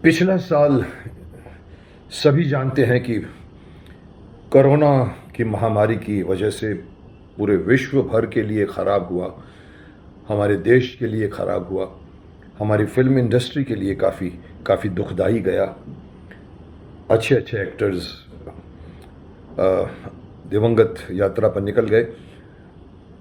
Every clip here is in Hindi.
पिछला साल सभी जानते हैं कि कोरोना की महामारी की वजह से पूरे विश्व भर के लिए ख़राब हुआ, हमारे देश के लिए ख़राब हुआ, हमारी फ़िल्म इंडस्ट्री के लिए काफ़ी काफ़ी दुखदाई गया। अच्छे अच्छे एक्टर्स दिवंगत यात्रा पर निकल गए।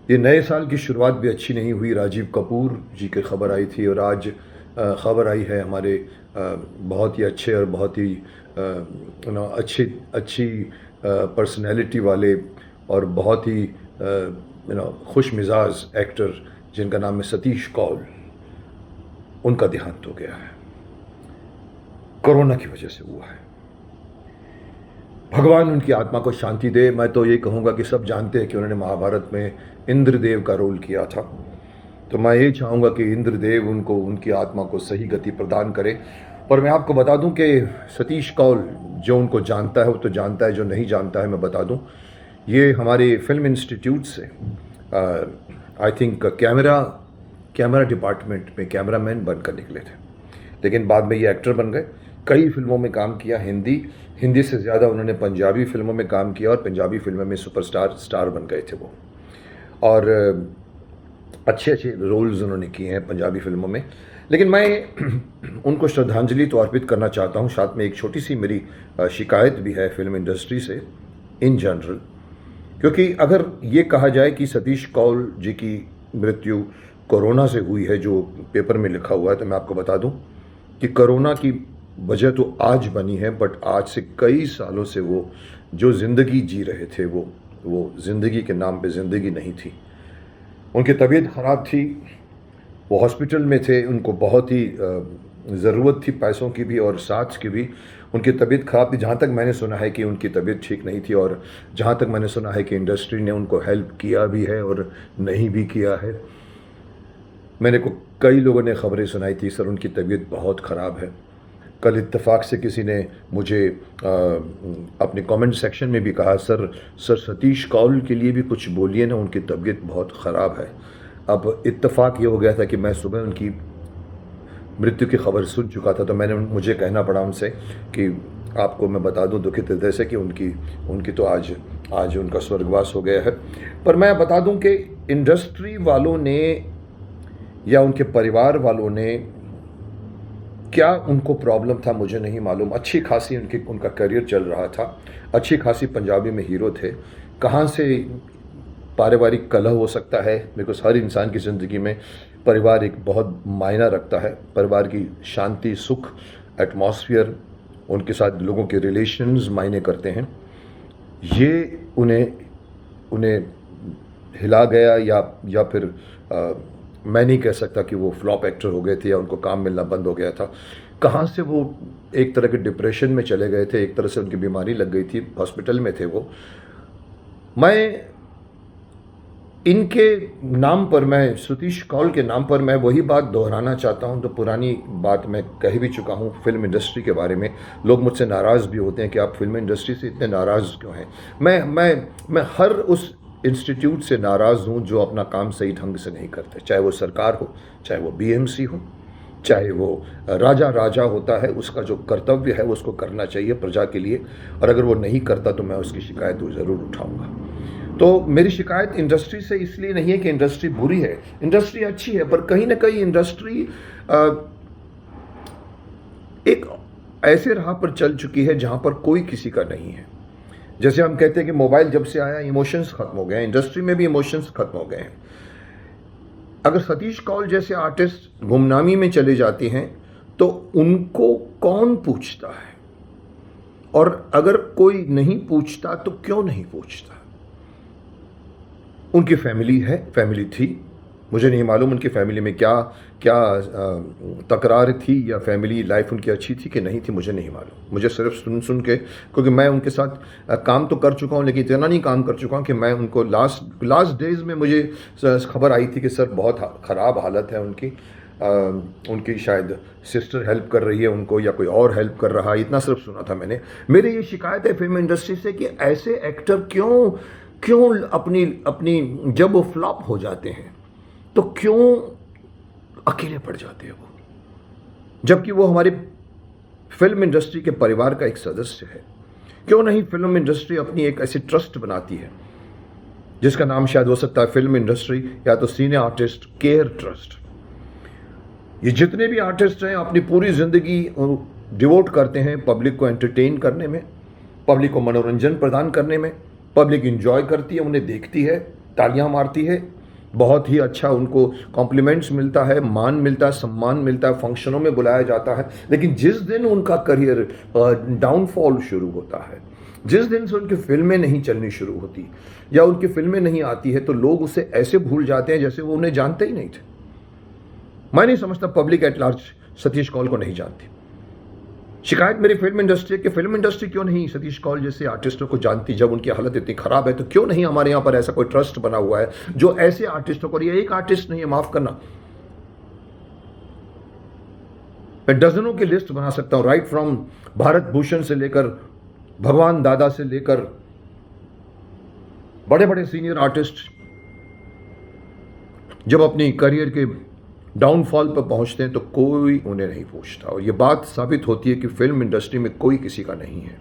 ये नए साल की शुरुआत भी अच्छी नहीं हुई। राजीव कपूर जी की खबर आई थी और आज खबर आई है हमारे बहुत ही अच्छे और बहुत ही अच्छी पर्सनैलिटी वाले और बहुत ही खुश मिजाज एक्टर जिनका नाम है सतीश कौल, उनका देहांत हो गया है। कोरोना की वजह से हुआ है। भगवान उनकी आत्मा को शांति दे। मैं तो ये कहूँगा कि सब जानते हैं कि उन्होंने महाभारत में इंद्रदेव का रोल किया था, तो मैं ये चाहूँगा कि इंद्रदेव उनको उनकी आत्मा को सही गति प्रदान करे। पर मैं आपको बता दूं कि सतीश कौल, जो उनको जानता है वो तो जानता है, जो नहीं जानता है मैं बता दूं, ये हमारे फिल्म इंस्टीट्यूट से आई थिंक कैमरा डिपार्टमेंट में कैमरामैन बनकर निकले थे, लेकिन बाद में ये एक्टर बन गए। कई फिल्मों में काम किया, हिंदी से ज़्यादा उन्होंने पंजाबी फिल्मों में काम किया और पंजाबी फिल्मों में स्टार बन गए थे वो। और अच्छे अच्छे रोल्स उन्होंने किए हैं पंजाबी फिल्मों में। लेकिन मैं उनको श्रद्धांजलि तो अर्पित करना चाहता हूँ। साथ में एक छोटी सी मेरी शिकायत भी है फिल्म इंडस्ट्री से इन जनरल, क्योंकि अगर ये कहा जाए कि सतीश कौल जी की मृत्यु कोरोना से हुई है, जो पेपर में लिखा हुआ है, तो मैं आपको बता दूं कि कोरोना की वजह तो आज बनी है, बट आज से कई सालों से वो जो ज़िंदगी जी रहे थे वो ज़िंदगी के नाम पे ज़िंदगी नहीं थी। उनकी तबीयत ख़राब थी, वो हॉस्पिटल में थे, उनको बहुत ही ज़रूरत थी पैसों की भी और साथ की भी। उनकी तबीयत ख़राब थी। जहाँ तक मैंने सुना है कि उनकी तबीयत ठीक नहीं थी, और जहाँ तक मैंने सुना है कि इंडस्ट्री ने उनको हेल्प किया भी है और नहीं भी किया है। मैंने को कई लोगों ने ख़बरें सुनाई थी, सर उनकी तबीयत बहुत ख़राब है। कल इत्तेफाक से किसी ने मुझे अपने कमेंट सेक्शन में भी कहा, सर सतीश कौल के लिए भी कुछ बोलिए ना, उनकी तबीयत बहुत ख़राब है। अब इत्तेफाक ये हो गया था कि मैं सुबह उनकी मृत्यु की खबर सुन चुका था, तो मुझे कहना पड़ा उनसे कि आपको मैं बता दूं दुखित हृदय से कि उनकी तो आज उनका स्वर्गवास हो गया है। पर मैं बता दूं कि इंडस्ट्री वालों ने या उनके परिवार वालों ने, क्या उनको प्रॉब्लम था मुझे नहीं मालूम। अच्छी खासी उनका करियर चल रहा था, अच्छी खासी पंजाबी में हीरो थे। कहाँ से पारिवारिक कलह हो सकता है, बिकॉज हर इंसान की ज़िंदगी में परिवार एक बहुत मायना रखता है। परिवार की शांति, सुख, एटमॉस्फेयर, उनके साथ लोगों के रिलेशंस मायने करते हैं। ये उन्हें हिला गया या फिर मैं नहीं कह सकता कि वो फ्लॉप एक्टर हो गए थे या उनको काम मिलना बंद हो गया था। कहाँ से वो एक तरह के डिप्रेशन में चले गए थे, एक तरह से उनकी बीमारी लग गई थी, हॉस्पिटल में थे वो। मैं इनके नाम पर, मैं सतीश कौल के नाम पर मैं वही बात दोहराना चाहता हूं, तो पुरानी बात मैं कह भी चुका हूं फिल्म इंडस्ट्री के बारे में। लोग मुझसे नाराज़ भी होते हैं कि आप फिल्म इंडस्ट्री से इतने नाराज़ क्यों हैं। मैं हर उस इंस्टीट्यूट से नाराज़ हूं जो अपना काम सही ढंग से नहीं करते, चाहे वो सरकार हो, चाहे वो बीएमसी हो, चाहे वो राजा होता है। उसका जो कर्तव्य है उसको करना चाहिए प्रजा के लिए, और अगर वो नहीं करता तो मैं उसकी शिकायत ज़रूर उठाऊंगा। तो मेरी शिकायत इंडस्ट्री से इसलिए नहीं है कि इंडस्ट्री बुरी है, इंडस्ट्री अच्छी है, पर कहीं ना कहीं इंडस्ट्री एक ऐसे राह पर चल चुकी है जहां पर कोई किसी का नहीं है। जैसे हम कहते हैं कि मोबाइल जब से आया इमोशंस खत्म हो गए हैं, इंडस्ट्री में भी इमोशंस खत्म हो गए हैं। अगर सतीश कौल जैसे आर्टिस्ट गुमनामी में चले जाते हैं तो उनको कौन पूछता है, और अगर कोई नहीं पूछता तो क्यों नहीं पूछता। उनकी फैमिली थी, मुझे नहीं मालूम उनकी फैमिली में क्या तकरार थी या फैमिली लाइफ उनकी अच्छी थी कि नहीं थी, मुझे नहीं मालूम। मुझे सिर्फ सुन के, क्योंकि मैं उनके साथ काम तो कर चुका हूँ, लेकिन इतना नहीं काम कर चुका हूँ कि मैं उनको लास्ट डेज में मुझे खबर आई थी कि सर बहुत ख़राब हालत है उनकी शायद सिस्टर हेल्प कर रही है उनको या कोई और हेल्प कर रहा है, इतना सिर्फ सुना था मैंने। मेरी ये शिकायत है फिल्म इंडस्ट्री से कि ऐसे एक्टर क्यों अपनी जब वो फ्लॉप हो जाते हैं तो क्यों अकेले पड़ जाते हैं वो, जबकि वो हमारे फिल्म इंडस्ट्री के परिवार का एक सदस्य है। क्यों नहीं फिल्म इंडस्ट्री अपनी एक ऐसी ट्रस्ट बनाती है जिसका नाम शायद हो सकता है फिल्म इंडस्ट्री या तो सीने आर्टिस्ट केयर ट्रस्ट। ये जितने भी आर्टिस्ट हैं अपनी पूरी जिंदगी डिवोट करते हैं पब्लिक को एंटरटेन करने में, पब्लिक को मनोरंजन प्रदान करने में। पब्लिक इंजॉय करती है, उन्हें देखती है, तालियां मारती है, बहुत ही अच्छा उनको कॉम्प्लीमेंट्स मिलता है, मान मिलता है, सम्मान मिलता है, फंक्शनों में बुलाया जाता है। लेकिन जिस दिन उनका करियर डाउनफॉल शुरू होता है, जिस दिन से उनकी फिल्में नहीं चलनी शुरू होती या उनकी फिल्में नहीं आती है, तो लोग उसे ऐसे भूल जाते हैं जैसे वो उन्हें जानते ही नहीं थे। मैं नहीं समझता public at large Satish Kaul को नहीं जानती। शिकायत मेरी फिल्म इंडस्ट्री कि फिल्म इंडस्ट्री क्यों नहीं सतीश कौल जैसे आर्टिस्टों को जानती। जब उनकी हालत इतनी खराब है तो क्यों नहीं हमारे यहाँ पर ऐसा कोई ट्रस्ट बना हुआ है जो ऐसे आर्टिस्टों को, ये एक आर्टिस्ट नहीं है, माफ करना, मैं डजनों की लिस्ट बना सकता हूं, राइट फ्रॉम भारत भूषण से लेकर भगवान दादा से लेकर बड़े बड़े सीनियर आर्टिस्ट जब अपनी करियर के डाउनफॉल पर पहुंचते हैं तो कोई उन्हें नहीं पूछता। और यह बात साबित होती है कि फिल्म इंडस्ट्री में कोई किसी का नहीं है।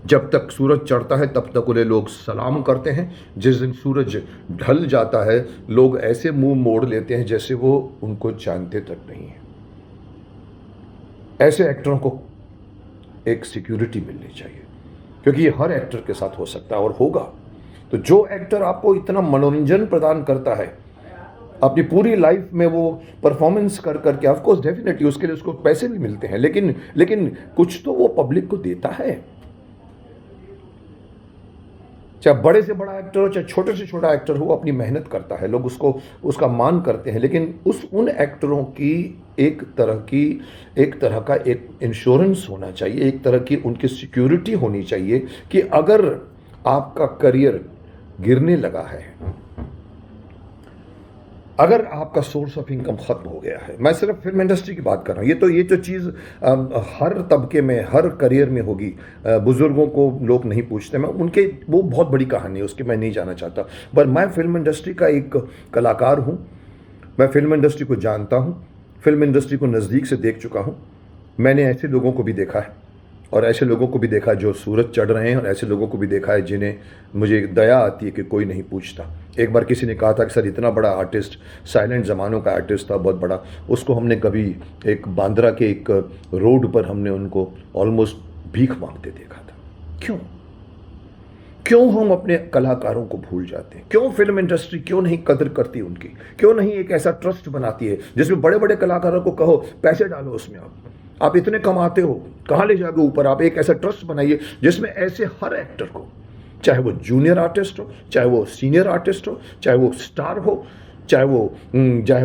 जब तक सूरज चढ़ता है तब तक उन्हें लोग सलाम करते हैं। जिस दिन सूरज ढल जाता है लोग ऐसे मुंह मोड़ लेते हैं जैसे वो उनको जानते तक नहीं है। ऐसे एक्टरों को एक सिक्योरिटी मिलनी चाहिए, क्योंकि ये हर एक्टर के साथ हो सकता है और होगा। तो जो एक्टर आपको इतना मनोरंजन प्रदान करता है अपनी पूरी लाइफ में, वो परफॉर्मेंस कर करके, ऑफ कोर्स डेफिनेटली उसके लिए उसको पैसे भी मिलते हैं, लेकिन कुछ तो वो पब्लिक को देता है। चाहे बड़े से बड़ा एक्टर हो चाहे छोटे से छोटा एक्टर हो, अपनी मेहनत करता है, लोग उसको उसका मान करते हैं। लेकिन उन एक्टरों की एक तरह का एक इंश्योरेंस होना चाहिए, एक तरह की उनकी सिक्योरिटी होनी चाहिए कि अगर आपका करियर गिरने लगा है, अगर आपका सोर्स ऑफ इनकम खत्म हो गया है, मैं सिर्फ फिल्म इंडस्ट्री की बात कर रहा हूँ, ये तो चीज़ हर तबके में, हर करियर में होगी। बुजुर्गों को लोग नहीं पूछते, मैं उनके, वो बहुत बड़ी कहानी है, उसकी मैं नहीं जाना चाहता। पर मैं फिल्म इंडस्ट्री का एक कलाकार हूँ, मैं फिल्म इंडस्ट्री को जानता हूँ, फिल्म इंडस्ट्री को नज़दीक से देख चुका हूँ। मैंने ऐसे लोगों को भी देखा है और ऐसे लोगों को भी देखा जो सूरज चढ़ रहे हैं, और ऐसे लोगों को भी देखा है जिन्हें मुझे दया आती है कि कोई नहीं पूछता। एक बार किसी ने कहा था कि सर इतना बड़ा आर्टिस्ट, साइलेंट ज़मानों का आर्टिस्ट था बहुत बड़ा, उसको हमने कभी एक बांद्रा के एक रोड पर हमने उनको ऑलमोस्ट भीख मांगते देखा था। क्यों हम अपने कलाकारों को भूल जाते हैं? क्यों फिल्म इंडस्ट्री क्यों नहीं कदर करती उनकी? क्यों नहीं एक ऐसा ट्रस्ट बनाती है जिसमें बड़े बड़े कलाकारों को कहो पैसे डालो उसमें, आप इतने कमाते हो, कहाँ ले जाओगे ऊपर? आप एक ऐसा ट्रस्ट बनाइए जिसमें ऐसे हर एक्टर को, चाहे वो जूनियर आर्टिस्ट हो, चाहे वो सीनियर आर्टिस्ट हो, चाहे वो स्टार हो, चाहे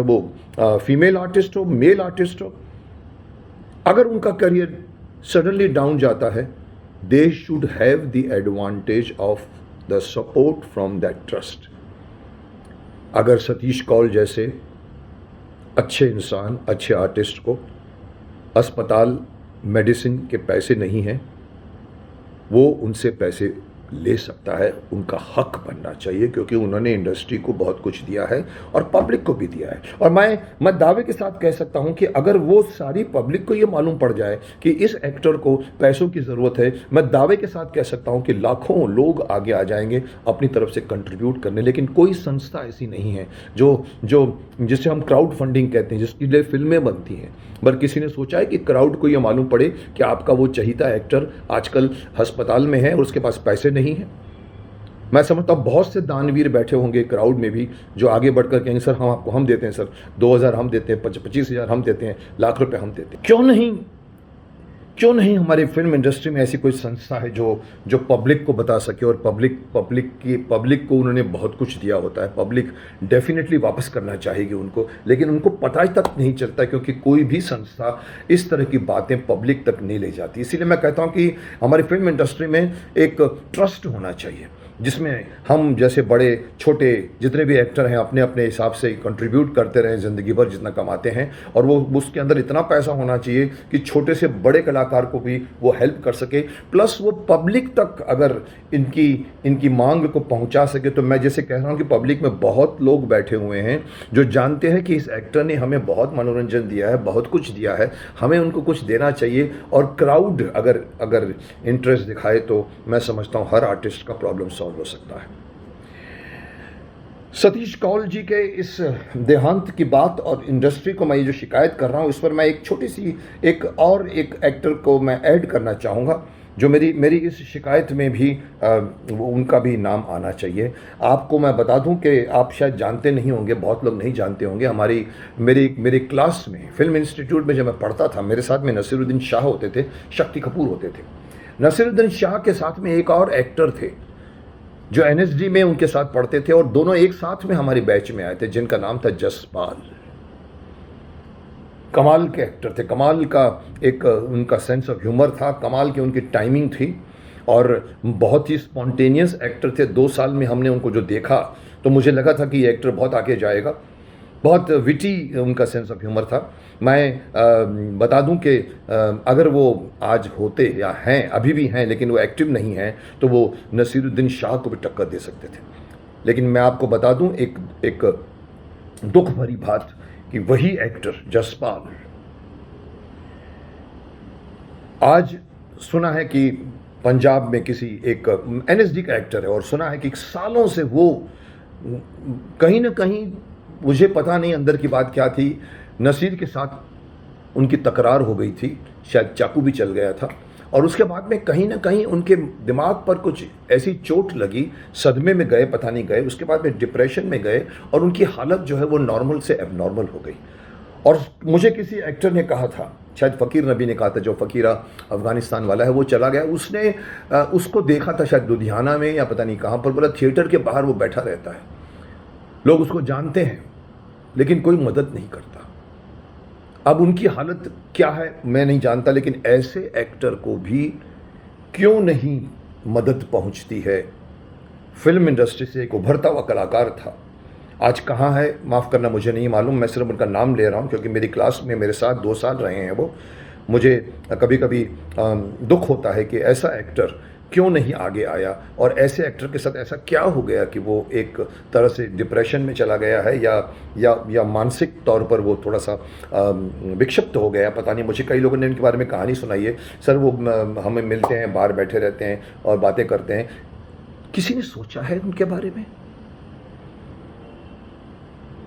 वो फीमेल आर्टिस्ट हो, मेल आर्टिस्ट हो, अगर उनका करियर सडनली डाउन जाता है, they should have the advantage of the support from that trust. अगर सतीश कौल जैसे अच्छे इंसान, अच्छे आर्टिस्ट को अस्पताल, मेडिसिन के पैसे नहीं हैं, वो उनसे पैसे ले सकता है, उनका हक बनना चाहिए, क्योंकि उन्होंने इंडस्ट्री को बहुत कुछ दिया है और पब्लिक को भी दिया है। और मैं दावे के साथ कह सकता हूं कि अगर वो सारी पब्लिक को ये मालूम पड़ जाए कि इस एक्टर को पैसों की ज़रूरत है, मैं दावे के साथ कह सकता हूं कि लाखों लोग आगे आ जाएंगे अपनी तरफ से कंट्रीब्यूट करने। लेकिन कोई संस्था ऐसी नहीं है जो जिसे हम क्राउड फंडिंग कहते हैं, जिसके लिए फिल्में बनती हैं। पर किसी ने सोचा है कि क्राउड को ये मालूम पड़े कि आपका वो चहीता एक्टर आजकल अस्पताल में है और उसके पास पैसे नहीं है? मैं समझता हूँ बहुत से दानवीर बैठे होंगे क्राउड में भी जो आगे बढ़कर कहेंगे सर हम देते हैं, सर 2000 हम देते हैं, 25,000 हम देते हैं, लाख रुपए हम देते हैं। क्यों नहीं हमारी फिल्म इंडस्ट्री में ऐसी कोई संस्था है जो पब्लिक को बता सके? और पब्लिक को उन्होंने बहुत कुछ दिया होता है, पब्लिक डेफिनेटली वापस करना चाहेगी उनको, लेकिन उनको पता तक नहीं चलता, क्योंकि कोई भी संस्था इस तरह की बातें पब्लिक तक नहीं ले जाती। इसीलिए मैं कहता हूं कि हमारी फिल्म इंडस्ट्री में एक ट्रस्ट होना चाहिए, जिसमें हम जैसे बड़े छोटे जितने भी एक्टर हैं अपने अपने हिसाब से कंट्रीब्यूट करते रहें ज़िंदगी भर जितना कमाते हैं, और वो उसके अंदर इतना पैसा होना चाहिए कि छोटे से बड़े कलाकार को भी वो हेल्प कर सके, प्लस वो पब्लिक तक अगर इनकी मांग को पहुंचा सके। तो मैं जैसे कह रहा हूँ कि पब्लिक में बहुत लोग बैठे हुए हैं जो जानते हैं कि इस एक्टर ने हमें बहुत मनोरंजन दिया है, बहुत कुछ दिया है, हमें उनको कुछ देना चाहिए। और क्राउड अगर इंटरेस्ट दिखाए तो मैं समझता हूँ हर आर्टिस्ट का प्रॉब्लम सॉल्व हो सकता है। सतीश कौल जी के इस देहांत की बात और इंडस्ट्री को मैं ये जो शिकायत कर रहा हूँ, इस पर मैं एक छोटी सी एक एक्टर को मैं ऐड करना चाहूँगा जो मेरी इस शिकायत में भी उनका भी नाम आना चाहिए। आपको मैं बता दूं कि आप शायद जानते नहीं होंगे, बहुत लोग नहीं जानते होंगे, मेरी क्लास में फिल्म इंस्टीट्यूट में जब मैं पढ़ता था, मेरे साथ में नसीरुद्दीन शाह होते थे, शक्ति कपूर होते थे। नसीरुद्दीन शाह के साथ में एक और एक्टर थे जो एनएसडी में उनके साथ पढ़ते थे, और दोनों एक साथ में हमारी बैच में आए थे, जिनका नाम था जसपाल। कमाल के एक्टर थे, कमाल का एक उनका सेंस ऑफ ह्यूमर था, कमाल की उनकी टाइमिंग थी, और बहुत ही स्पॉन्टेनियस एक्टर थे। 2 साल में हमने उनको जो देखा तो मुझे लगा था कि ये एक्टर बहुत आगे जाएगा। बहुत विटी उनका सेंस ऑफ ह्यूमर था। मैं बता दूं कि अगर वो आज होते या हैं, अभी भी हैं लेकिन वो एक्टिव नहीं हैं, तो वो नसीरुद्दीन शाह को भी टक्कर दे सकते थे। लेकिन मैं आपको बता दूं एक दुख भरी बात कि वही एक्टर जसपाल आज सुना है कि पंजाब में किसी एक एनएसडी का एक्टर है, और सुना है कि सालों से वो कहीं ना कहीं, मुझे पता नहीं अंदर की बात क्या थी, नसीर के साथ उनकी तकरार हो गई थी, शायद चाकू भी चल गया था, और उसके बाद में कहीं ना कहीं उनके दिमाग पर कुछ ऐसी चोट लगी, सदमे में गए, पता नहीं गए, उसके बाद में डिप्रेशन में गए, और उनकी हालत जो है वो नॉर्मल से एबनॉर्मल हो गई। और मुझे किसी एक्टर ने कहा था, शायद फ़कीर नबी ने कहा था, जो फ़कीरा अफ़गानिस्तान वाला है, वो चला गया, उसने उसको देखा था शायद लुधियाना में या पता नहीं कहाँ पर, बोला थिएटर के बाहर वो बैठा रहता है, लोग उसको जानते हैं लेकिन कोई मदद नहीं करता। अब उनकी हालत क्या है मैं नहीं जानता, लेकिन ऐसे एक्टर को भी क्यों नहीं मदद पहुंचती है। फिल्म इंडस्ट्री से एक उभरता हुआ कलाकार था, आज कहाँ है माफ़ करना मुझे नहीं मालूम, मैं सिर्फ उनका नाम ले रहा हूँ क्योंकि मेरी क्लास में मेरे साथ 2 साल रहे हैं वो। मुझे कभी कभी दुख होता है कि ऐसा एक्टर क्यों नहीं आगे आया, और ऐसे एक्टर के साथ ऐसा क्या हो गया कि वो एक तरह से डिप्रेशन में चला गया है, या मानसिक तौर पर वो थोड़ा सा विक्षिप्त हो गया, पता नहीं। मुझे कई लोगों ने उनके बारे में कहानी सुनाई है, सर वो हमें मिलते हैं, बाहर बैठे रहते हैं और बातें करते हैं। किसी ने सोचा है उनके बारे में?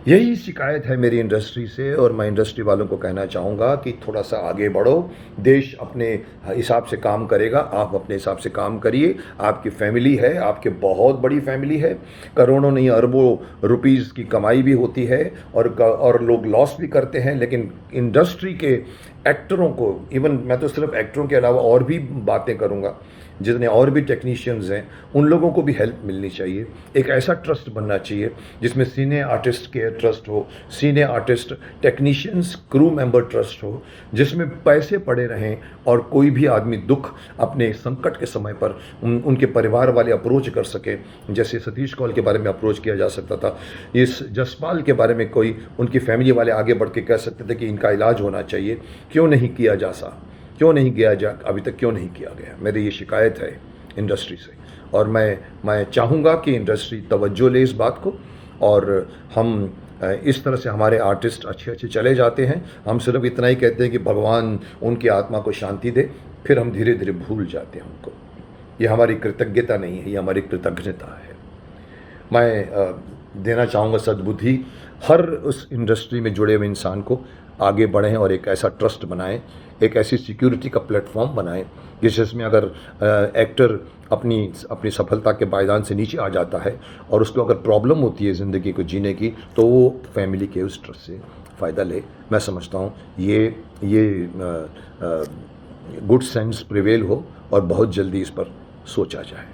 यही शिकायत है मेरी इंडस्ट्री से, और मैं इंडस्ट्री वालों को कहना चाहूँगा कि थोड़ा सा आगे बढ़ो, देश अपने हिसाब से काम करेगा, आप अपने हिसाब से काम करिए। आपकी फैमिली है, आपके बहुत बड़ी फैमिली है, करोड़ों नहीं अरबों रुपीज़ की कमाई भी होती है, और लोग लॉस भी करते हैं, लेकिन इंडस्ट्री के एक्टरों को, इवन मैं तो सिर्फ एक्टरों के अलावा और भी बातें करूँगा, जितने और भी टेक्नीशियंस हैं उन लोगों को भी हेल्प मिलनी चाहिए। एक ऐसा ट्रस्ट बनना चाहिए जिसमें सीने आर्टिस्ट केयर ट्रस्ट हो, सीने artist technicians crew member trust हो, जिसमें पैसे पड़े रहें और कोई भी आदमी दुख अपने संकट के समय पर उनके परिवार वाले अप्रोच कर सके, जैसे सतीश कौल के बारे में अप्रोच किया जा सकता था। इस जसपाल के बारे में कोई उनकी फैमिली वाले आगे बढ़ के कह सकते थे कि इनका इलाज होना चाहिए, क्यों नहीं किया क्यों नहीं किया अभी तक क्यों नहीं किया गया। मेरी ये शिकायत है इंडस्ट्री से, और मैं चाहूँगा कि इंडस्ट्री तवज्जो ले इस बात को, और हम इस तरह से हमारे आर्टिस्ट अच्छे चले जाते हैं, हम सिर्फ इतना ही कहते हैं कि भगवान उनकी आत्मा को शांति दे, फिर हम धीरे धीरे भूल जाते हैं उनको। ये हमारी कृतज्ञता नहीं है, ये हमारी कृतज्ञता है। मैं देना चाहूँगा सद्बुद्धि हर उस इंडस्ट्री में जुड़े हुए इंसान को, आगे बढ़ें और एक ऐसा ट्रस्ट बनाएं, एक ऐसी सिक्योरिटी का प्लेटफॉर्म बनाएं जिसमें अगर एक्टर अपनी सफलता के पायदान से नीचे आ जाता है और उसको अगर प्रॉब्लम होती है ज़िंदगी को जीने की, तो वो फैमिली के उस ट्रस्ट से फ़ायदा ले। मैं समझता हूँ ये गुड सेंस प्रिवेल हो और बहुत जल्दी इस पर सोचा जाए।